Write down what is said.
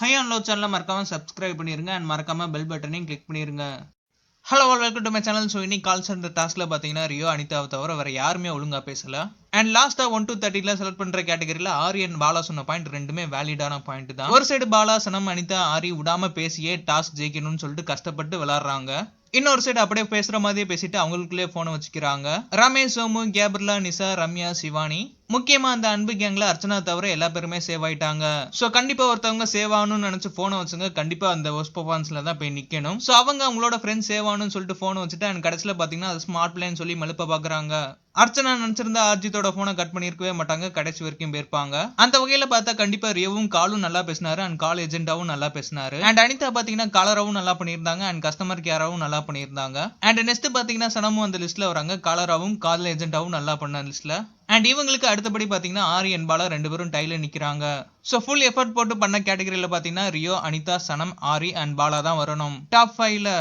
High and low சேனலை மறக்காம subscribe பண்ணிருங்க அண்ட் மறக்காம பெல் பட்டனையும் கிளிக் பண்ணிருங்க. Hello welcome to my channel. So இன்னைக்கு கால் சென்டர் டாஸ்க்ல பார்த்தீங்கன்னா ரியோ அனிதாவை தவிர வேற யாருமே ஒழுங்கா பேசல. அண்ட் லாஸ்டா 1 to 30 செலக்ட் பண்ற கேட்டகரியில ஆரியன் பாலா சொன்ன பாயிண்ட் ரெண்டுமே வேலிடான பாயிண்ட் தான். ஒரு சைடு பாலா சனம் அனிதா ஆரி விடாம பேசியே டாஸ்க் ஜெயிக்கணும்னு சொல்லிட்டு கஷ்டப்பட்டு விளையாடுறாங்க. இன்னொரு சைடு அப்படியே பேசுற மாதிரியே பேசிட்டு அவங்களுக்குள்ளே போனை வச்சுக்கிறாங்க. ரமேஷ், சோமு, கேப்ரிலா, நிசா, ரம்யா, சிவானி, முக்கியமா அந்த அன்பு கேங்ல அர்ச்சனா தவிர எல்லா பேருமே சேவ் ஆயிட்டாங்க. சோ கண்டிப்பா ஒருத்தவங்க சேவ் ஆகணும்னு நினைச்சு போனை வச்சுங்க கண்டிப்பா அந்த ஒர்ஸ்ட் பெர்ஃபார்மன்ஸ்ல தான் போய் நிக்கணும். சோ அவங்க அவங்களோட ஃப்ரெண்ட்ஸ் சேவ் ஆகணும்னு சொல்லிட்டு போனை வச்சுட்டு அண்ட் கடைசியில பாத்தீங்கன்னா அது ஸ்மார்ட் பிளேன்னு சொல்லி மழுப்ப பாக்குறாங்க. அர்ச்சனா நினைச்சிருந்தா அர்ஜித்தோட போனை கட் பண்ணிருக்கவே மாட்டாங்க, கடைசி வரைக்கும் போயிருப்பாங்க. அந்த வகையில பார்த்தா கண்டிப்பா ரியோவும் காலும் நல்லா பேசினாரு அண்ட் கால் ஏஜென்டாவும் நல்லா பேசினாரு. அண்ட் அனிதா பாத்தீங்கன்னா காலராவும் நல்லா பண்ணியிருந்தாங்க அண்ட் கஸ்டமர் கேராவும் நல்லா பண்ணியிருந்தாங்க. அண்ட் நெக்ஸ்ட் பாத்தீங்கன்னா சனமும் அந்த லிஸ்ட்ல வராங்க, காலராவும் கால் ஏஜென்டாவும் நல்லா பண்ண லிஸ்ட்ல. அண்ட் இவங்களுக்கு அடுத்தபடி பாத்தீங்கன்னா ஆரி அண்ட் பாலா ரெண்டு பேரும் டைல நிக்கிறாங்க. சோ ஃபுல் எஃபர்ட் போட்டு பண்ண கேட்டகரியில பாத்தீங்கன்னா ரியோ, அனிதா, சனம், ஆரி அண்ட் பாலா தான் வரணும் டாப் 5ல.